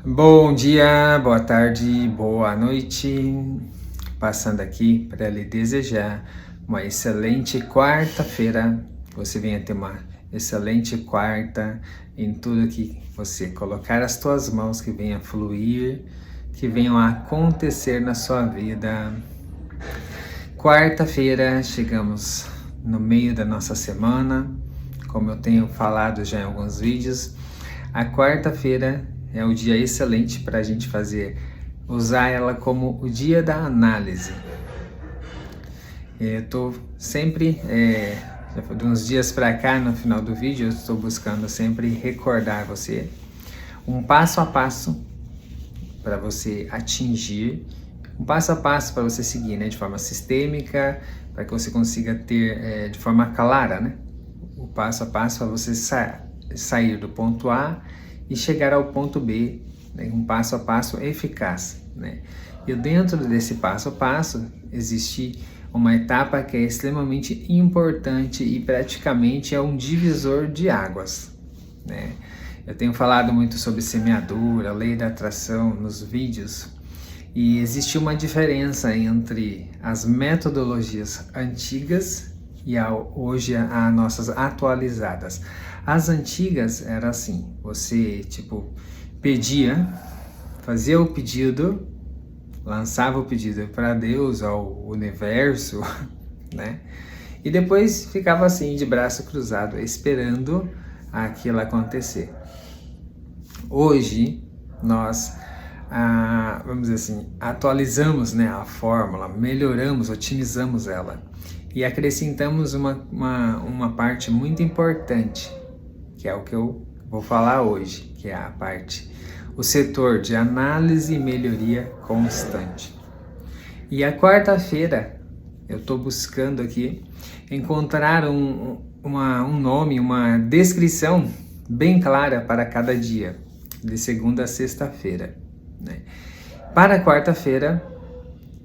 Bom dia, boa tarde, boa noite. Passando aqui para lhe desejar uma excelente quarta-feira. Você venha ter uma excelente quarta em tudo que você colocar as tuas mãos, que venha fluir, que venham a acontecer na sua vida. Quarta-feira, chegamos no meio da nossa semana. Como eu tenho falado já em alguns vídeos, a quarta-feira é um dia excelente para a gente usar ela como o dia da análise. Eu estou sempre, de uns dias para cá, no final do vídeo, eu estou buscando sempre recordar você um passo a passo para você atingir, um passo a passo para você seguir, né, de forma sistêmica, para que você consiga ter de forma clara, né, o passo a passo para você sair do ponto A e chegar ao ponto B, né, um passo a passo eficaz, né? E dentro desse passo a passo existe uma etapa que é extremamente importante e praticamente é um divisor de águas, né? Eu tenho falado muito sobre semeadura, lei da atração nos vídeos, e existe uma diferença entre as metodologias antigas e hoje as nossas atualizadas. As antigas era assim, você pedia, fazia o pedido, lançava o pedido para Deus, ao universo, né? E depois ficava assim de braço cruzado, esperando aquilo acontecer. Hoje nós, vamos dizer assim, atualizamos, né, a fórmula, melhoramos, otimizamos ela e acrescentamos uma parte muito importante, que é o que eu vou falar hoje, que é o setor de análise e melhoria constante. E a quarta-feira eu estou buscando aqui encontrar um nome, uma descrição bem clara para cada dia, de segunda a sexta-feira, né? Para a quarta-feira,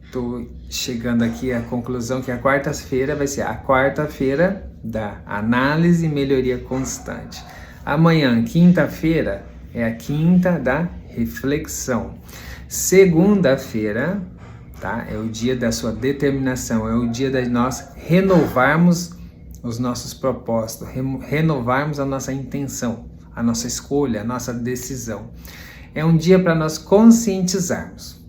estou chegando aqui à conclusão que a quarta-feira vai ser a quarta-feira da análise e melhoria constante. Amanhã, quinta-feira, é a quinta da reflexão. Segunda-feira, tá? É o dia da sua determinação, é o dia de nós renovarmos os nossos propósitos, renovarmos a nossa intenção, a nossa escolha, a nossa decisão. É um dia para nós conscientizarmos.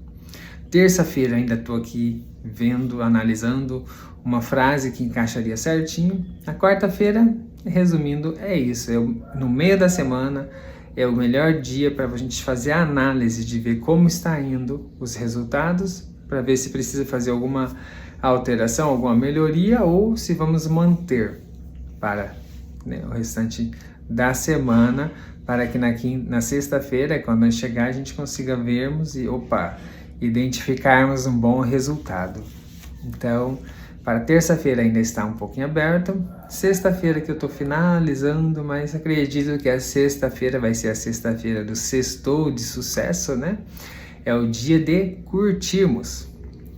Terça-feira ainda estou aqui vendo, analisando uma frase que encaixaria certinho. Na quarta-feira, resumindo, é isso. No meio da semana é o melhor dia para a gente fazer a análise de ver como está indo os resultados, para ver se precisa fazer alguma alteração, alguma melhoria ou se vamos manter para, né, o restante da semana, para que na sexta-feira, quando chegar, a gente consiga vermos e identificarmos um bom resultado. Então, para terça-feira ainda está um pouquinho aberto, sexta-feira que eu estou finalizando, mas acredito que a sexta-feira vai ser a sexta-feira do sextou de sucesso, né? É o dia de curtirmos,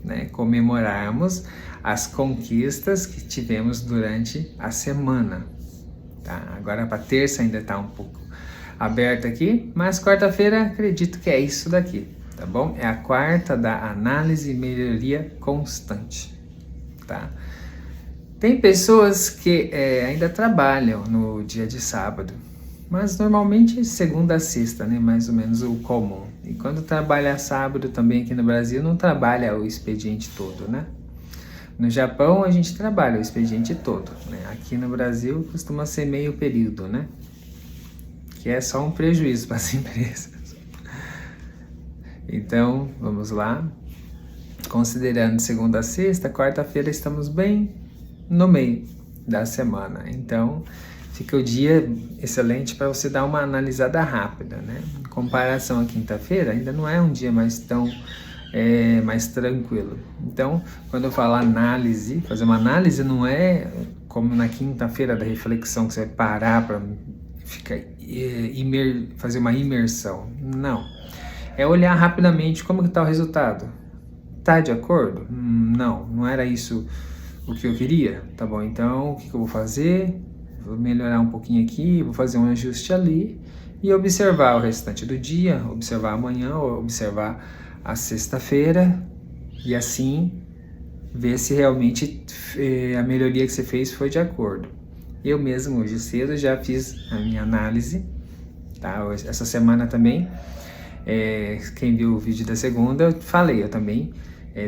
né? Comemorarmos as conquistas que tivemos durante a semana, tá? Agora para terça ainda está um pouco aberto aqui, mas quarta-feira acredito que é isso daqui, tá bom? É a quarta da análise e melhoria constante, tá? Tem pessoas que ainda trabalham no dia de sábado, mas normalmente segunda a sexta, né? Mais ou menos o comum. E quando trabalha sábado também aqui no Brasil, não trabalha o expediente todo, né? No Japão a gente trabalha o expediente todo, né? Aqui no Brasil costuma ser meio período, né? Que é só um prejuízo para as empresas. Então, vamos lá. Considerando segunda a sexta, quarta-feira estamos bem no meio da semana. Então, fica o dia excelente para você dar uma analisada rápida, né? Em comparação à quinta-feira, ainda não é um dia mais tranquilo. Então, quando eu falo análise, fazer uma análise não é como na quinta-feira da reflexão, que você vai parar para fazer uma imersão. Não. É olhar rapidamente como que está o resultado. Tá de acordo? Não era isso o que eu queria. Tá bom, então o que eu vou fazer? Vou melhorar um pouquinho aqui, vou fazer um ajuste ali e observar o restante do dia, observar amanhã, observar a sexta-feira e assim ver se realmente a melhoria que você fez foi de acordo. Eu mesmo hoje cedo já fiz a minha análise, tá? Essa semana também, quem viu o vídeo da segunda, eu também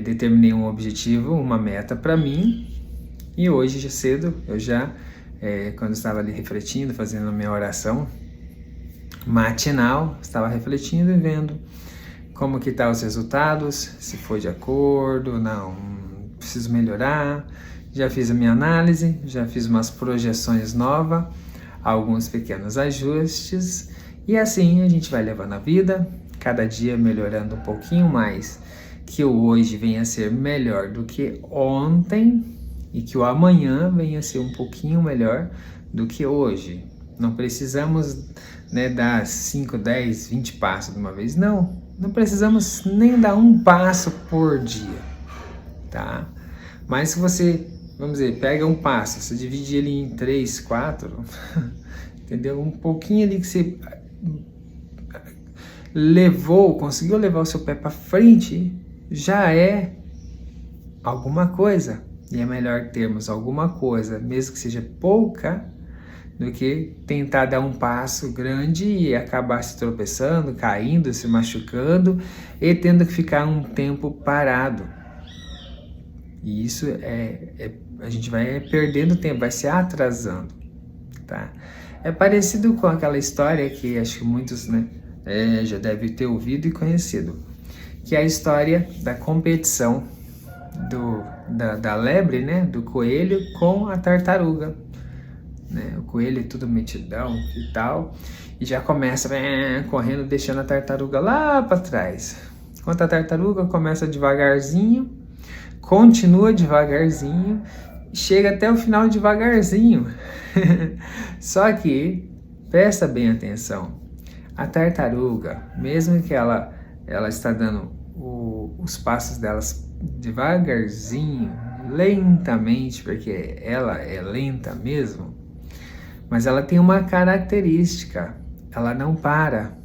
determinei um objetivo, uma meta para mim, e hoje já cedo, eu já, quando estava ali refletindo, fazendo a minha oração matinal, estava refletindo e vendo como que tá os resultados, se foi de acordo, não, preciso melhorar. Já fiz a minha análise, já fiz umas projeções novas, alguns pequenos ajustes, e assim a gente vai levando a vida, cada dia melhorando um pouquinho mais, que o hoje venha a ser melhor do que ontem e que o amanhã venha a ser um pouquinho melhor do que hoje. Não precisamos, dar 5, 10, 20 passos de uma vez, não precisamos nem dar um passo por dia, tá? Mas se você, vamos dizer, pega um passo, você divide ele em 3, 4, entendeu? Um pouquinho ali que você conseguiu levar o seu pé para frente, já é alguma coisa. E é melhor termos alguma coisa, mesmo que seja pouca, do que tentar dar um passo grande e acabar se tropeçando, caindo, se machucando e tendo que ficar um tempo parado. E isso a gente vai perdendo tempo, vai se atrasando, tá? É parecido com aquela história que acho que muitos, já devem ter ouvido e conhecido, que é a história da competição da lebre, do coelho com a tartaruga. O coelho é tudo metidão e tal, e já começa correndo, deixando a tartaruga lá para trás. Enquanto a tartaruga começa devagarzinho, continua devagarzinho, chega até o final devagarzinho. Só que, presta bem atenção, a tartaruga, mesmo que ela está dando os passos delas devagarzinho, lentamente, porque ela é lenta mesmo, mas ela tem uma característica, ela não para,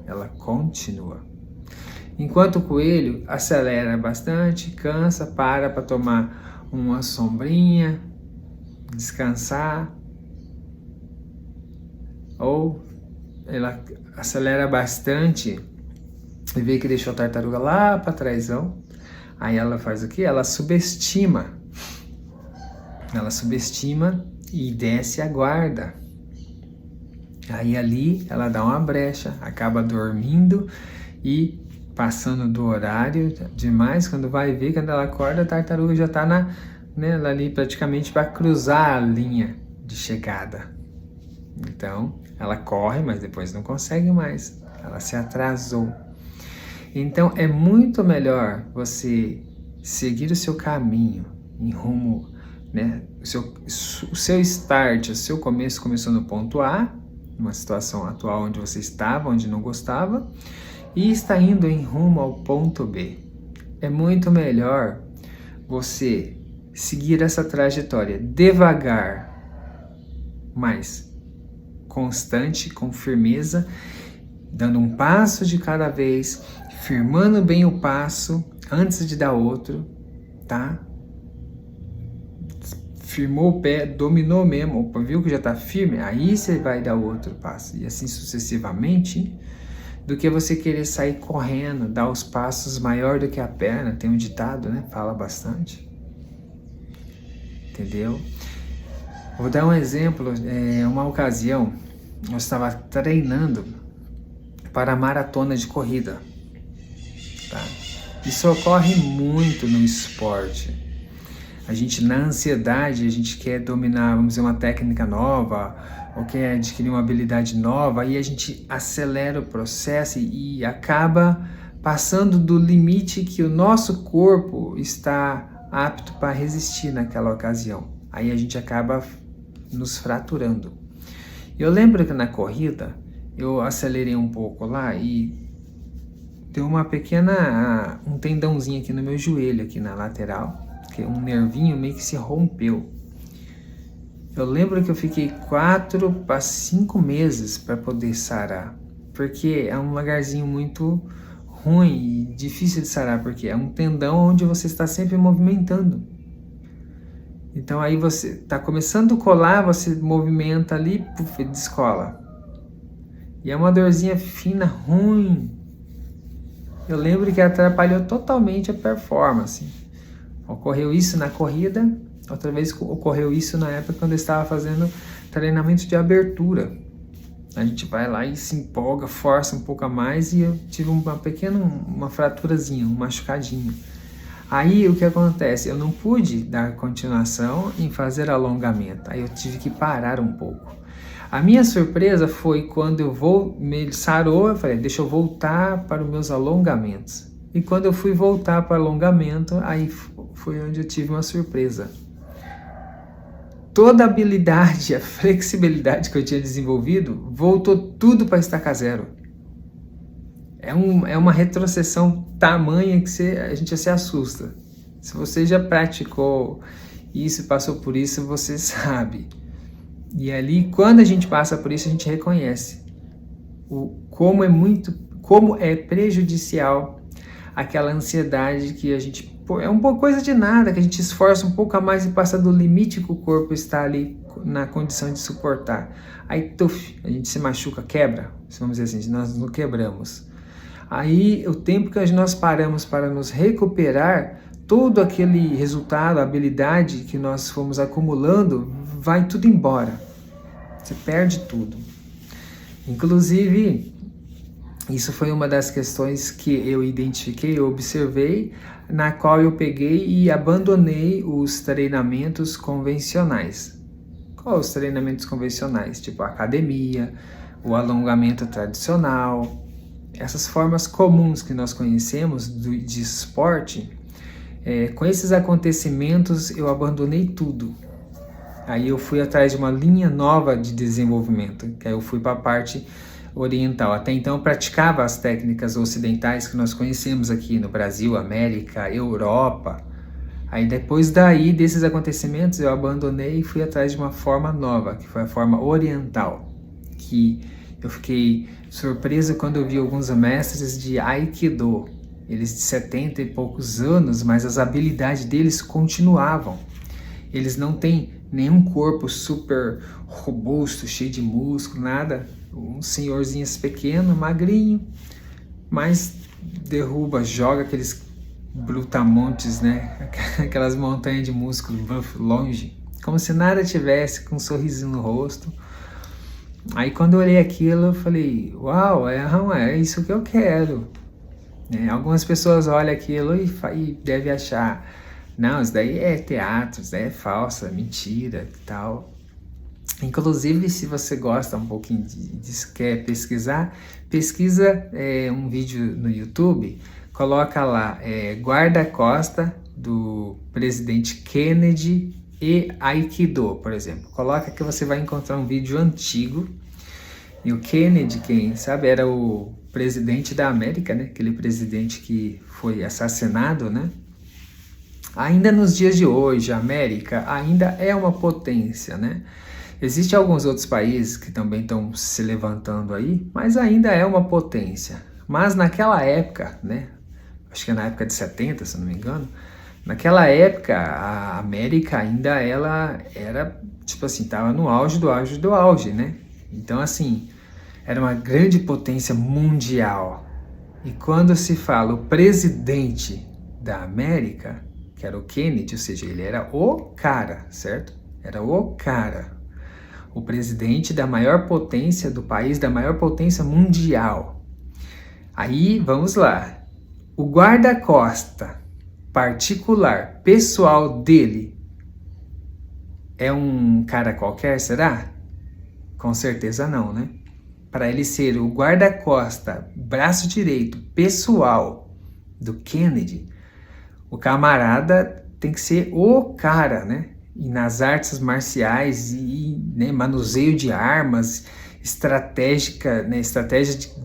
ela continua. Enquanto o coelho acelera bastante, cansa, para tomar uma sombrinha, descansar, ou ela acelera bastante e vê que deixou a tartaruga lá para trásão, aí ela faz o quê? Ela subestima e desce a guarda. Aí ali ela dá uma brecha, acaba dormindo e passando do horário demais. Quando vai ver, quando ela acorda, a tartaruga já está ali praticamente para cruzar a linha de chegada. Então ela corre, mas depois não consegue mais, ela se atrasou. Então é muito melhor você seguir o seu caminho em rumo, o seu start, o seu começo começou no ponto A, numa situação atual onde você estava, onde não gostava, e está indo em rumo ao ponto B. É muito melhor você seguir essa trajetória devagar, mas constante, com firmeza, dando um passo de cada vez, firmando bem o passo antes de dar outro, tá? Firmou o pé, dominou mesmo, viu que já está firme, aí você vai dar outro passo, e assim sucessivamente, do que você querer sair correndo, dar os passos maior do que a perna. Tem um ditado, fala bastante, entendeu? Vou dar um exemplo. Uma ocasião eu estava treinando para a maratona de corrida, tá? Isso ocorre muito no esporte. A gente, na ansiedade, a gente quer dominar, vamos dizer, uma técnica nova, ou quer adquirir uma habilidade nova, e a gente acelera o processo e acaba passando do limite que o nosso corpo está apto para resistir naquela ocasião. Aí a gente acaba nos fraturando. Eu lembro que na corrida, eu acelerei um pouco lá e deu um tendãozinho aqui no meu joelho, aqui na lateral, que um nervinho meio que se rompeu. Eu lembro que eu fiquei 4 para 5 meses para poder sarar, porque é um lugarzinho muito ruim e difícil de sarar, porque é um tendão onde você está sempre movimentando. Então aí você está começando a colar, você movimenta ali, puf, descola. E é uma dorzinha fina, ruim. Eu lembro que atrapalhou totalmente a performance. Ocorreu isso na corrida, outra vez ocorreu isso na época quando eu estava fazendo treinamento de abertura. A gente vai lá e se empolga, força um pouco a mais e eu tive uma fraturazinha, um machucadinho. Aí o que acontece? Eu não pude dar continuação em fazer alongamento, aí eu tive que parar um pouco. A minha surpresa foi quando me sarou, eu falei, deixa eu voltar para os meus alongamentos. E quando eu fui voltar para o alongamento, aí foi onde eu tive uma surpresa. Toda a habilidade, a flexibilidade que eu tinha desenvolvido, voltou tudo para estaca zero. É uma retrocessão tamanha que a gente se assusta. Se você já praticou isso, passou por isso, você sabe. E ali, quando a gente passa por isso, a gente reconhece como é prejudicial aquela ansiedade que a gente... é uma coisa de nada, que a gente esforça um pouco a mais e passa do limite que o corpo está ali na condição de suportar. Aí, a gente se machuca, quebra, vamos dizer assim, nós nos quebramos. Aí, o tempo que nós paramos para nos recuperar, todo aquele resultado, a habilidade que nós fomos acumulando, vai tudo embora. Você perde tudo. Inclusive, isso foi uma das questões que eu identifiquei, eu observei, na qual eu peguei e abandonei os treinamentos convencionais. Quais os treinamentos convencionais? Tipo a academia, o alongamento tradicional, essas formas comuns que nós conhecemos de esporte. Com esses acontecimentos eu abandonei tudo. Aí eu fui atrás de uma linha nova de desenvolvimento, que aí eu fui para a parte oriental. Até então eu praticava as técnicas ocidentais que nós conhecemos aqui no Brasil, América, Europa. Aí depois desses acontecimentos eu abandonei e fui atrás de uma forma nova, que foi a forma oriental, que eu fiquei surpreso quando eu vi alguns mestres de Aikido, eles de 70 e poucos anos, mas as habilidades deles continuavam. Eles não têm nenhum corpo super robusto, cheio de músculo, nada. Um senhorzinho pequeno, magrinho, mas derruba, joga aqueles brutamontes, né? Aquelas montanhas de músculo longe, como se nada tivesse, com um sorrisinho no rosto. Aí quando eu olhei aquilo, eu falei, uau, é isso que eu quero. Algumas pessoas olham aquilo e devem achar, não, isso daí é teatro, isso daí é falsa, mentira e tal. Inclusive, se você gosta um pouquinho quer pesquisar, pesquisa um vídeo no YouTube, coloca lá guarda-costa do presidente Kennedy e Aikido, por exemplo. Coloca que você vai encontrar um vídeo antigo. E o Kennedy, quem sabe, era o presidente da América, né? Aquele presidente que foi assassinado, né? Ainda nos dias de hoje, a América ainda é uma potência, né? Existem alguns outros países que também estão se levantando aí, mas ainda é uma potência. Mas naquela época, né? Acho que é na época de 70, se não me engano, naquela época a América ainda ela era, tipo assim, estava no auge do auge do auge, né? Então, assim, era uma grande potência mundial. E quando se fala o presidente da América, que era o Kennedy, ou seja, ele era o cara, certo? Era o cara. O presidente da maior potência do país, da maior potência mundial. Aí, vamos lá. O guarda-costa particular, pessoal dele, é um cara qualquer, será? Com certeza não, né? Para ele ser o guarda-costa, braço direito, pessoal do Kennedy, o camarada tem que ser o cara, né? E nas artes marciais e né, manuseio de armas, estratégia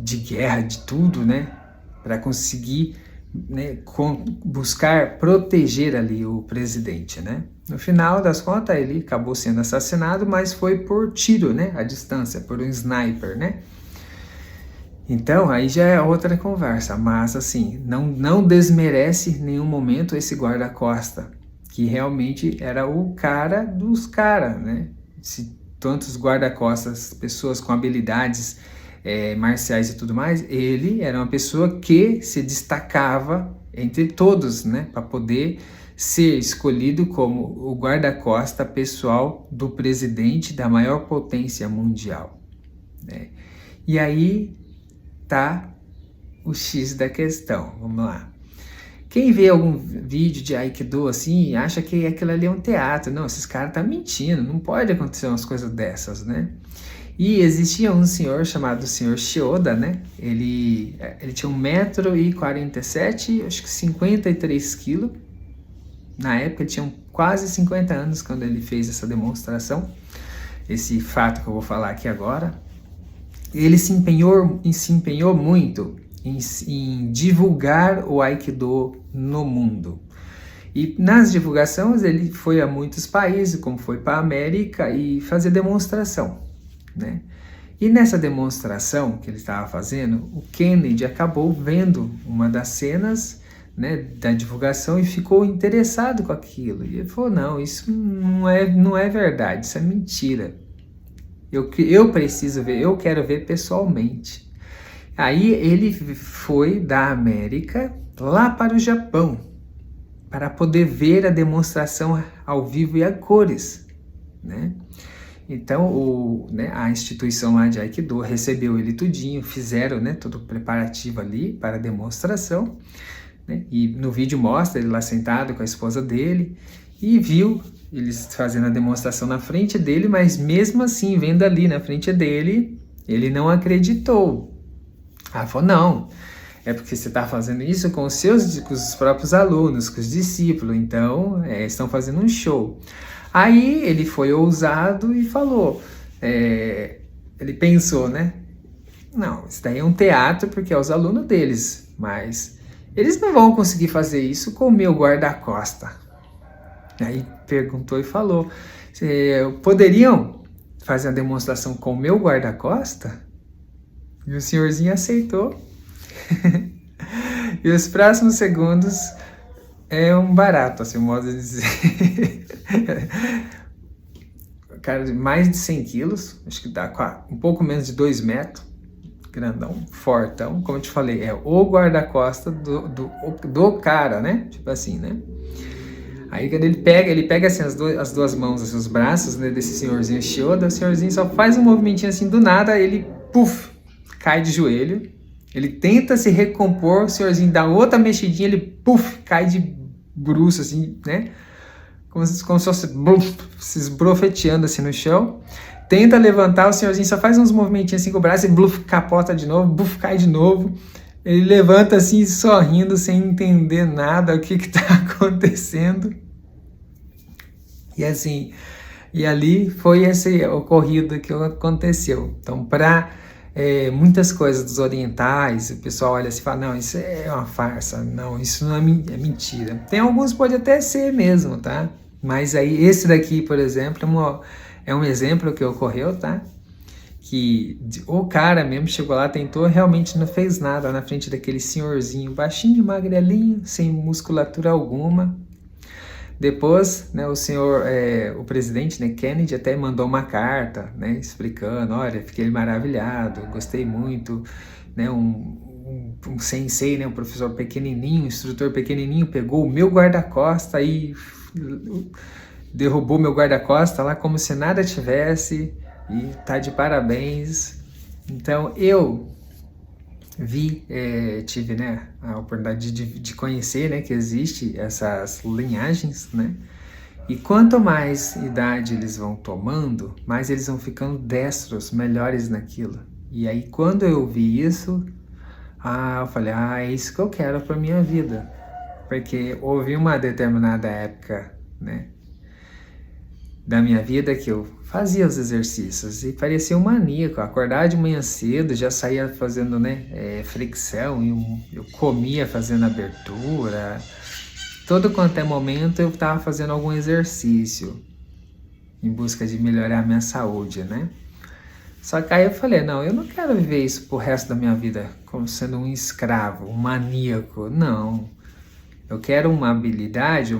de guerra, de tudo, né? Para conseguir né, buscar proteger ali o presidente, né? No final das contas, ele acabou sendo assassinado, mas foi por tiro, né, à distância, por um sniper, né? Então, aí já é outra conversa, mas assim, não desmerece em nenhum momento esse guarda-costa, que realmente era o cara dos caras, né? Se tantos guarda-costas, pessoas com habilidades marciais e tudo mais, ele era uma pessoa que se destacava entre todos, né? Para poder ser escolhido como o guarda-costa pessoal do presidente da maior potência mundial, né? E aí tá o X da questão, vamos lá. Quem vê algum vídeo de Aikido assim, acha que aquilo ali é um teatro. Não, esses caras estão mentindo, não pode acontecer umas coisas dessas, né? E existia um senhor chamado Senhor Shioda, né? Ele tinha 1,47 m, acho que 53 kg. Na época ele tinha quase 50 anos quando ele fez essa demonstração, esse fato que eu vou falar aqui agora. Ele se empenhou muito em divulgar o Aikido no mundo. E nas divulgações ele foi a muitos países, como foi para a América, e fazer demonstração, né? E nessa demonstração que ele estava fazendo, o Kennedy acabou vendo uma das cenas, né, da divulgação e ficou interessado com aquilo. E ele falou, não, isso não é verdade, isso é mentira. Eu preciso ver, eu quero ver pessoalmente. Aí ele foi da América lá para o Japão, para poder ver a demonstração ao vivo e a cores, né? Então, a instituição lá de Aikido recebeu ele tudinho, fizeram, né, todo o preparativo ali para a demonstração, né? E no vídeo mostra ele lá sentado com a esposa dele e viu eles fazendo a demonstração na frente dele, mas mesmo assim, vendo ali na frente dele, ele não acreditou. Ela falou, não, é porque você está fazendo isso com os próprios alunos, com os discípulos, então estão fazendo um show. Aí ele foi ousado e falou, ele pensou, né? Não, isso daí é um teatro porque é os alunos deles, mas eles não vão conseguir fazer isso com o meu guarda-costa. Aí perguntou e falou, poderiam fazer a demonstração com o meu guarda-costa? E o senhorzinho aceitou. E os próximos segundos é um barato, assim, o modo de dizer. Cara, de mais de 100 quilos, acho que dá um pouco menos de 2 metros, grandão, fortão, como eu te falei, é o guarda-costa do cara, né? Tipo assim, né? Aí quando ele pega assim as duas mãos, assim, os braços, né, desse senhorzinho Shioda, o senhorzinho só faz um movimentinho assim do nada, ele, puf, cai de joelho, ele tenta se recompor, o senhorzinho dá outra mexidinha, ele, puf, cai de bruço, assim, né? Como se fosse se esbrofeteando assim no chão. Tenta levantar, o senhorzinho só faz uns movimentinhos assim com o braço e bluf, capota de novo, bluf, cai de novo. Ele levanta assim, sorrindo, sem entender nada o que está acontecendo. E assim, e ali foi esse ocorrido que aconteceu. Então, para muitas coisas dos orientais, o pessoal olha assim e fala, não, isso é uma farsa, não, isso não é mentira. Tem alguns pode até ser mesmo, tá? Mas aí esse daqui, por exemplo, é um exemplo que ocorreu, tá? Que o cara mesmo chegou lá, tentou, realmente não fez nada na frente daquele senhorzinho, baixinho, magrelinho, sem musculatura alguma. Depois, né, o presidente, né, Kennedy, até mandou uma carta, né, explicando, olha, fiquei maravilhado, gostei muito, né, um sensei, né, um professor pequenininho, um instrutor pequenininho, pegou o meu guarda-costa e derrubou meu guarda-costa lá como se nada tivesse, e tá de parabéns. Então eu tive, né, a oportunidade de conhecer, né, que existe essas linhagens, né, e quanto mais idade eles vão tomando, mais eles vão ficando destros, melhores naquilo. E aí quando eu vi isso, eu falei, é isso que eu quero para minha vida, porque houve uma determinada época, né, da minha vida que eu fazia os exercícios e parecia um maníaco. Acordar de manhã cedo, já saía fazendo, né, flexão, e eu comia fazendo abertura. Todo quanto é momento eu estava fazendo algum exercício em busca de melhorar a minha saúde, né? Só que aí eu falei, não, eu não quero viver isso pro resto da minha vida como sendo um escravo, um maníaco, não. Eu quero uma habilidade,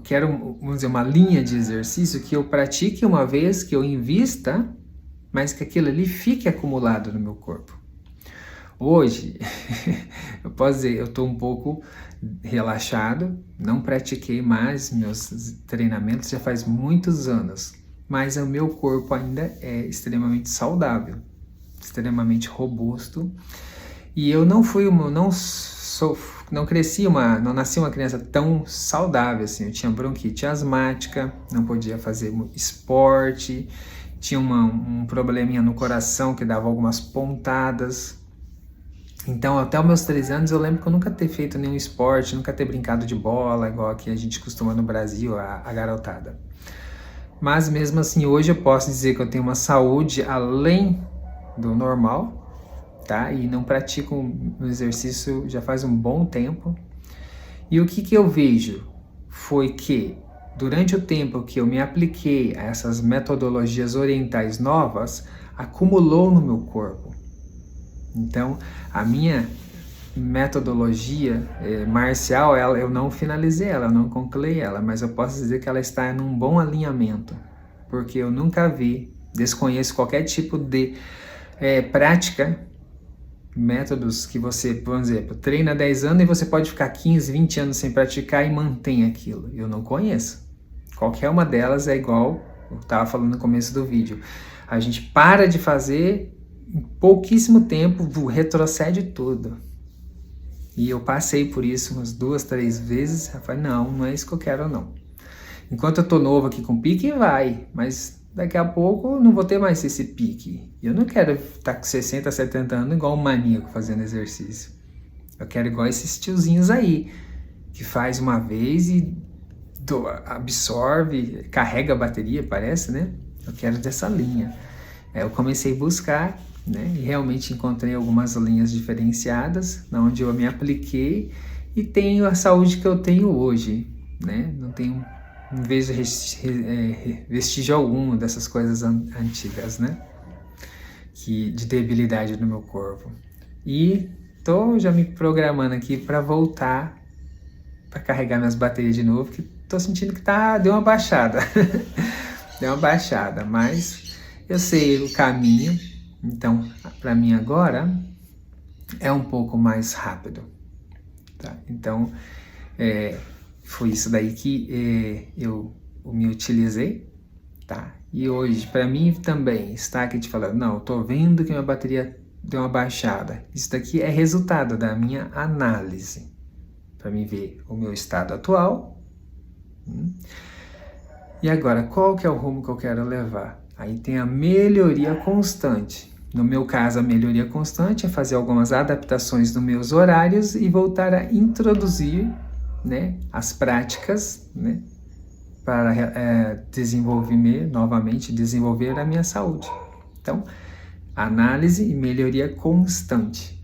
quero, vamos dizer, uma linha de exercício que eu pratique uma vez, que eu invista, mas que aquilo ali fique acumulado no meu corpo. Hoje, eu posso dizer, eu estou um pouco relaxado, não pratiquei mais meus treinamentos já faz muitos anos, mas o meu corpo ainda é extremamente saudável, extremamente robusto, e eu não nasci uma criança tão saudável assim. Eu tinha bronquite asmática, não podia fazer esporte, tinha um probleminha no coração que dava algumas pontadas. Então, até os meus 3 anos, eu lembro que eu nunca ter feito nenhum esporte, nunca ter brincado de bola, igual aqui a gente costuma no Brasil, a garotada. Mas mesmo assim, hoje eu posso dizer que eu tenho uma saúde além do normal, tá? E não pratico um exercício já faz um bom tempo. E o que eu vejo foi que, durante o tempo que eu me apliquei a essas metodologias orientais novas, acumulou no meu corpo. Então, a minha metodologia marcial, eu não finalizei ela, eu não concluí ela, mas eu posso dizer que ela está num bom alinhamento, porque eu nunca desconheço qualquer tipo de prática, métodos que você, por exemplo, treina 10 anos e você pode ficar 15, 20 anos sem praticar e mantém aquilo. Eu não conheço. Qualquer uma delas é igual, eu estava falando no começo do vídeo, a gente para de fazer, em pouquíssimo tempo, retrocede tudo. E eu passei por isso umas 2, 3 vezes. Eu falei, não é isso que eu quero, não. Enquanto eu tô novo aqui com pique, vai. Mas daqui a pouco eu não vou ter mais esse pique. Eu não quero estar com 60, 70 anos igual um maníaco fazendo exercício. Eu quero igual esses tiozinhos aí, que faz uma vez e absorve, carrega a bateria, parece, né? Eu quero dessa linha. Aí eu comecei a buscar, né, e realmente encontrei algumas linhas diferenciadas, onde eu me apliquei e tenho a saúde que eu tenho hoje, né? Não vejo vestígio algum dessas coisas antigas, né? De debilidade no meu corpo. E tô já me programando aqui para voltar, para carregar minhas baterias de novo, que tô sentindo que deu uma baixada. Deu uma baixada, mas eu sei o caminho. Então, para mim agora, é um pouco mais rápido, tá? Então, foi isso daí que eu me utilizei, tá? E hoje, para mim também, está aqui te falando, não, eu tô vendo que minha bateria deu uma baixada. Isso daqui é resultado da minha análise, para mim ver o meu estado atual. E agora, qual que é o rumo que eu quero levar? Aí tem a melhoria constante. No meu caso, a melhoria constante é fazer algumas adaptações nos meus horários e voltar a introduzir, né, as práticas, né, para desenvolver a minha saúde. Então, análise e melhoria constante,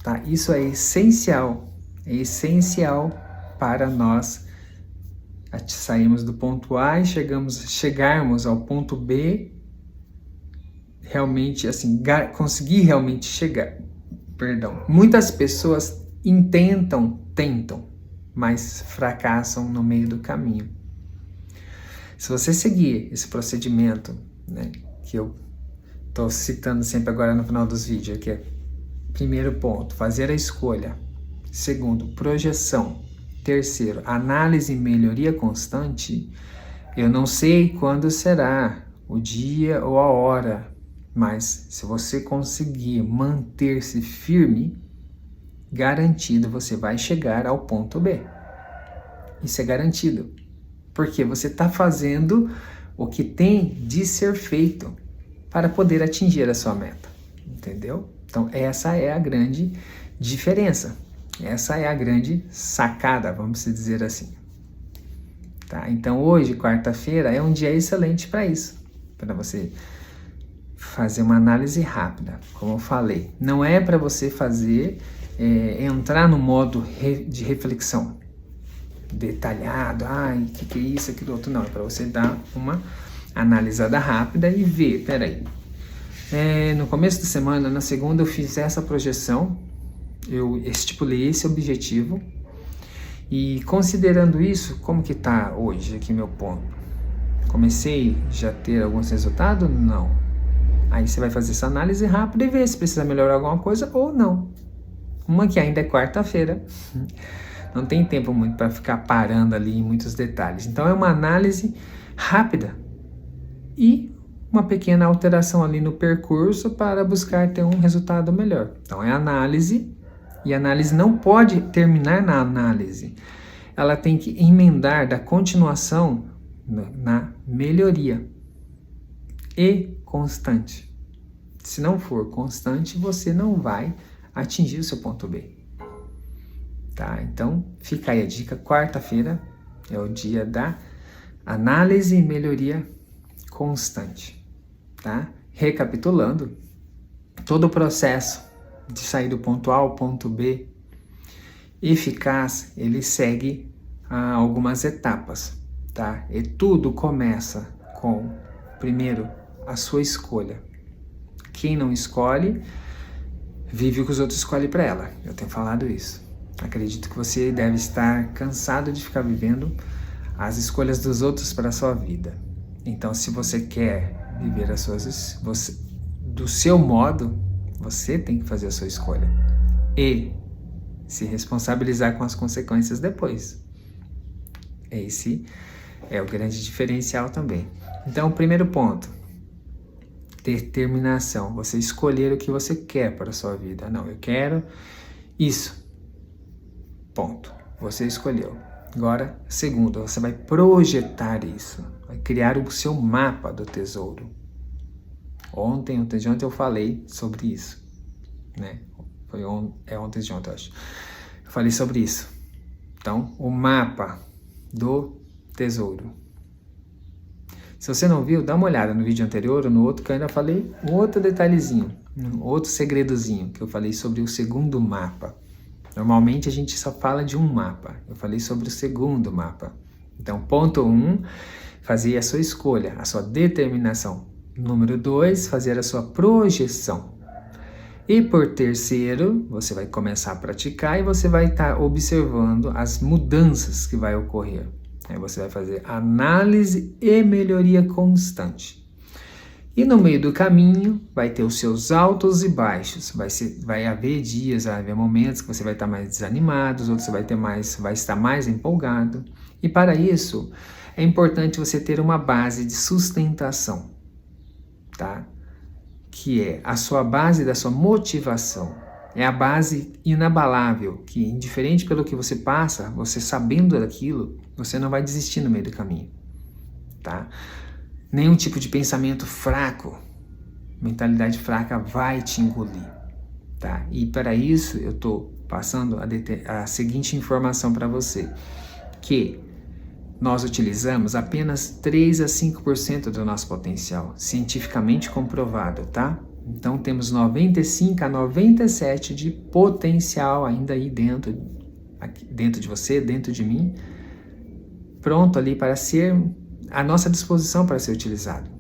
tá? Isso é essencial para nós sairmos do ponto A e chegarmos ao ponto B, realmente, assim, conseguir realmente chegar. Muitas pessoas tentam, mas fracassam no meio do caminho. Se você seguir esse procedimento, né, que eu estou citando sempre agora no final dos vídeos, que é primeiro ponto, fazer a escolha. Segundo, projeção. Terceiro, análise e melhoria constante. Eu não sei quando será o dia ou a hora, mas se você conseguir manter-se firme, garantido você vai chegar ao ponto B. Isso é garantido, porque você está fazendo o que tem de ser feito para poder atingir a sua meta, entendeu? Então essa é a grande diferença, essa é a grande sacada, vamos dizer assim. tá? Então hoje, quarta-feira, é um dia excelente para isso, para você fazer uma análise rápida, como eu falei. Não é para você entrar no modo de reflexão detalhado, que é isso, aquilo outro, não. É para você dar uma analisada rápida e ver, peraí. No começo da semana, na segunda, eu fiz essa projeção, eu estipulei esse objetivo, e considerando isso, como que tá hoje aqui meu ponto? Comecei já a ter alguns resultados? Não. Aí você vai fazer essa análise rápida e ver se precisa melhorar alguma coisa ou não. Uma que ainda é quarta-feira, não tem tempo muito para ficar parando ali em muitos detalhes. Então é uma análise rápida e uma pequena alteração ali no percurso para buscar ter um resultado melhor. Então é análise, e a análise não pode terminar na análise. Ela tem que emendar da continuação na melhoria e constante. Se não for constante, você não vai atingir o seu ponto B. Tá? Então, fica aí a dica. Quarta-feira é o dia da análise e melhoria constante. Tá? Recapitulando, todo o processo de sair do ponto A ao ponto B eficaz, ele segue algumas etapas. Tá? E tudo começa com, primeiro, a sua escolha. Quem não escolhe, vive o que os outros escolhem para ela. Eu tenho falado isso. Acredito que você deve estar cansado de ficar vivendo as escolhas dos outros para a sua vida. Então, se você quer viver do seu modo, você tem que fazer a sua escolha. E se responsabilizar com as consequências depois. Esse é o grande diferencial também. Então, o primeiro ponto, determinação. Você escolher o que você quer para a sua vida. Não, eu quero isso. Ponto. Você escolheu. Agora, segundo, você vai projetar isso. Vai criar o seu mapa do tesouro. Ontem eu falei sobre isso. Né? Ontem de ontem, eu acho. Eu falei sobre isso. Então, o mapa do tesouro. Se você não viu, dá uma olhada no vídeo anterior ou no outro, que eu ainda falei um outro detalhezinho, um outro segredozinho, que eu falei sobre o segundo mapa. Normalmente a gente só fala de um mapa. Eu falei sobre o segundo mapa. Então, ponto 1, fazer a sua escolha, a sua determinação. Número 2, fazer a sua projeção. E por terceiro, você vai começar a praticar e você vai estar observando as mudanças que vai ocorrer. Aí você vai fazer análise e melhoria constante. E no meio do caminho vai ter os seus altos e baixos. Vai haver dias, vai haver momentos que você vai estar mais desanimado, outros você vai estar mais empolgado. E para isso é importante você ter uma base de sustentação, tá? Que é a sua base da sua motivação. É a base inabalável, que indiferente pelo que você passa, você sabendo daquilo, você não vai desistir no meio do caminho, tá? Nenhum tipo de pensamento fraco, mentalidade fraca vai te engolir, tá? E para isso eu estou passando a seguinte informação para você, que nós utilizamos apenas 3 a 5% do nosso potencial, cientificamente comprovado, tá? Então temos 95 a 97 de potencial ainda aí dentro de você, dentro de mim, pronto ali para ser à nossa disposição para ser utilizado.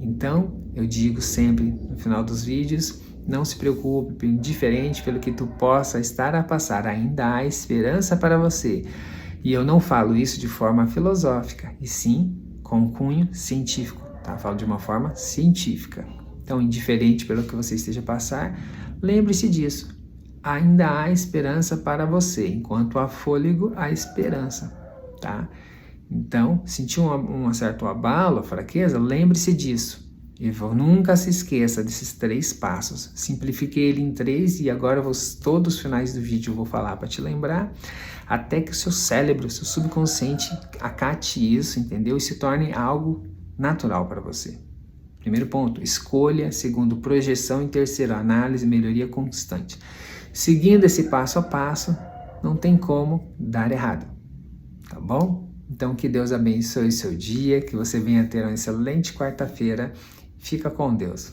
Então, eu digo sempre no final dos vídeos, não se preocupe, indiferente pelo que tu possa estar a passar, ainda há esperança para você. E eu não falo isso de forma filosófica, e sim com cunho científico, tá? Falo de uma forma científica. Então, indiferente pelo que você esteja a passar, lembre-se disso. Ainda há esperança para você. Enquanto há fôlego, há esperança, tá? Então, sentiu um certo abalo, fraqueza, lembre-se disso. E nunca se esqueça desses 3 passos. Simplifiquei ele em 3 e agora todos os finais do vídeo eu vou falar para te lembrar, até que o seu cérebro, o seu subconsciente acate isso, entendeu? E se torne algo natural para você. Primeiro ponto, escolha. Segundo, projeção. E terceiro, análise e melhoria constante. Seguindo esse passo a passo, não tem como dar errado, tá bom? Então, que Deus abençoe o seu dia, que você venha ter uma excelente quarta-feira. Fica com Deus.